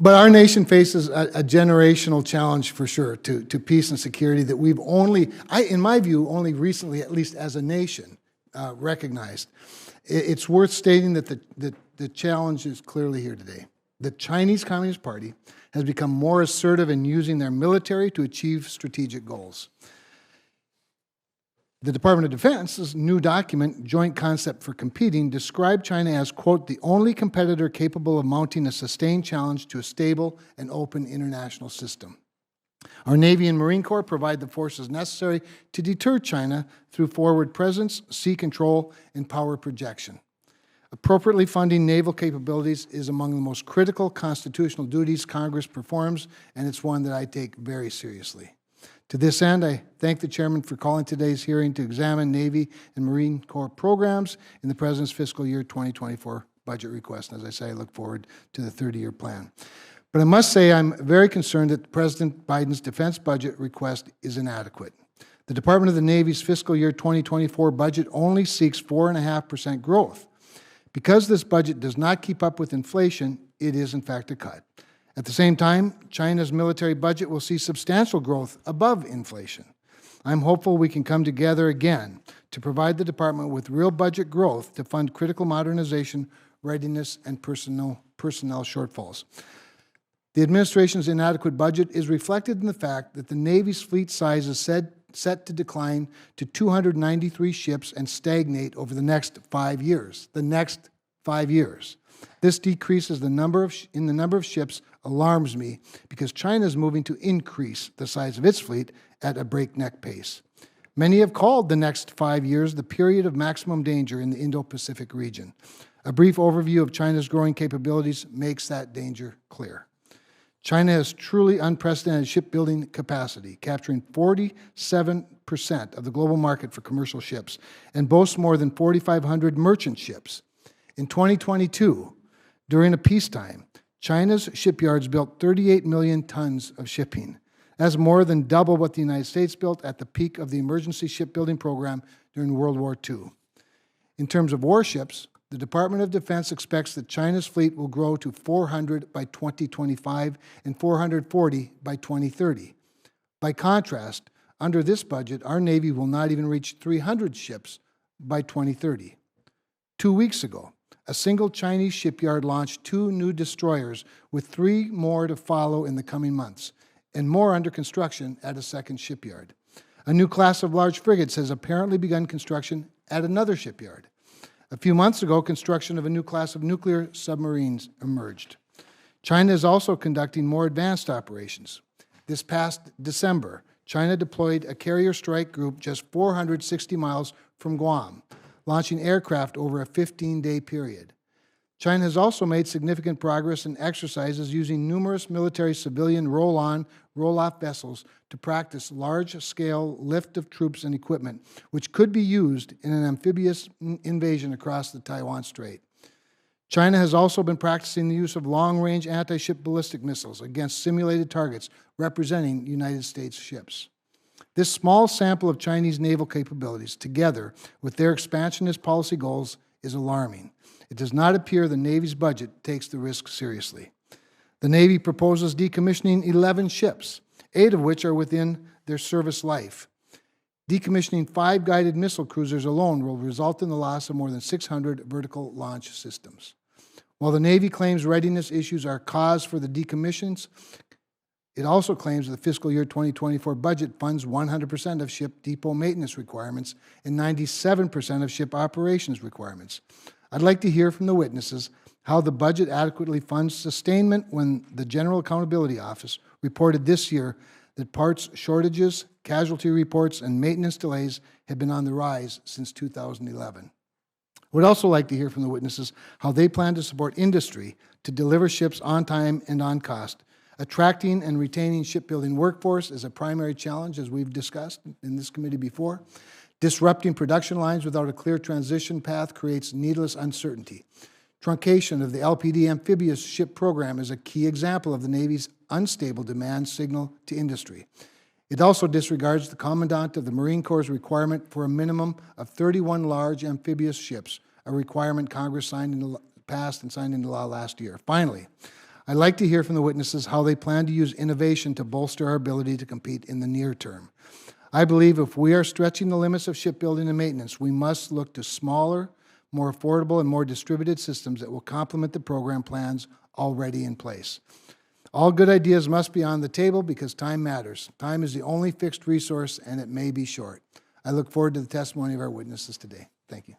But our nation faces a generational challenge for sure to peace and security that we've only, in my view, only recently, at least as a nation, recognized. It's worth stating that the challenge is clearly here today. The Chinese Communist Party has become more assertive in using their military to achieve strategic goals. The Department of Defense's new document, Joint Concept for Competing, described China as, quote, the only competitor capable of mounting a sustained challenge to a stable and open international system. Our Navy and Marine Corps provide the forces necessary to deter China through forward presence, sea control, and power projection. Appropriately funding naval capabilities is among the most critical constitutional duties Congress performs, and it's one that I take very seriously. To this end, I thank the Chairman for calling today's hearing to examine Navy and Marine Corps programs in the President's fiscal year 2024 budget request. And as I say, I look forward to the 30-year plan. But I must say I'm very concerned that President Biden's defense budget request is inadequate. The Department of the Navy's fiscal year 2024 budget only seeks 4.5% growth. Because this budget does not keep up with inflation, it is in fact a cut. At the same time, China's military budget will see substantial growth above inflation. I'm hopeful we can come together again to provide the department with real budget growth to fund critical modernization, readiness, and personnel shortfalls. The administration's inadequate budget is reflected in the fact that the Navy's fleet size is set to decline to 293 ships and stagnate over the next 5 years. The next 5 years. This decreases in the number of ships alarms me because China is moving to increase the size of its fleet at a breakneck pace. Many have called the next 5 years the period of maximum danger in the Indo-Pacific region. A brief overview of China's growing capabilities makes that danger clear. China has truly unprecedented shipbuilding capacity, capturing 47% of the global market for commercial ships, and boasts more than 4,500 merchant ships. In 2022, during a peacetime, China's shipyards built 38 million tons of shipping. That's more than double what the United States built at the peak of the emergency shipbuilding program during World War II. In terms of warships, the Department of Defense expects that China's fleet will grow to 400 by 2025 and 440 by 2030. By contrast, under this budget, our Navy will not even reach 300 ships by 2030. 2 weeks ago, a single Chinese shipyard launched 2 new destroyers with 3 more to follow in the coming months, and more under construction at a second shipyard. A new class of large frigates has apparently begun construction at another shipyard. A few months ago, construction of a new class of nuclear submarines emerged. China is also conducting more advanced operations. This past December, China deployed a carrier strike group just 460 miles from Guam, launching aircraft over a 15-day period. China has also made significant progress in exercises using numerous military civilian roll-on, roll-off vessels to practice large-scale lift of troops and equipment, which could be used in an amphibious invasion across the Taiwan Strait. China has also been practicing the use of long-range anti-ship ballistic missiles against simulated targets representing United States ships. This small sample of Chinese naval capabilities, together with their expansionist policy goals, is alarming. It does not appear the Navy's budget takes the risk seriously. The Navy proposes decommissioning 11 ships, 8 of which are within their service life. Decommissioning 5 guided missile cruisers alone will result in the loss of more than 600 vertical launch systems. While the Navy claims readiness issues are cause for the decommissions, it also claims the fiscal year 2024 budget funds 100% of ship depot maintenance requirements and 97% of ship operations requirements. I'd like to hear from the witnesses how the budget adequately funds sustainment when the General Accountability Office reported this year that parts shortages, casualty reports, and maintenance delays have been on the rise since 2011. I would also like to hear from the witnesses how they plan to support industry to deliver ships on time and on cost. Attracting and retaining shipbuilding workforce is a primary challenge, as we've discussed in this committee before. Disrupting production lines without a clear transition path creates needless uncertainty. Truncation of the LPD amphibious ship program is a key example of the Navy's unstable demand signal to industry. It also disregards the Commandant of the Marine Corps' requirement for a minimum of 31 large amphibious ships, a requirement Congress passed and signed into law last year. Finally, I'd like to hear from the witnesses how they plan to use innovation to bolster our ability to compete in the near term. I believe if we are stretching the limits of shipbuilding and maintenance, we must look to smaller, more affordable, and more distributed systems that will complement the program plans already in place. All good ideas must be on the table because time matters. Time is the only fixed resource, and it may be short. I look forward to the testimony of our witnesses today. Thank you.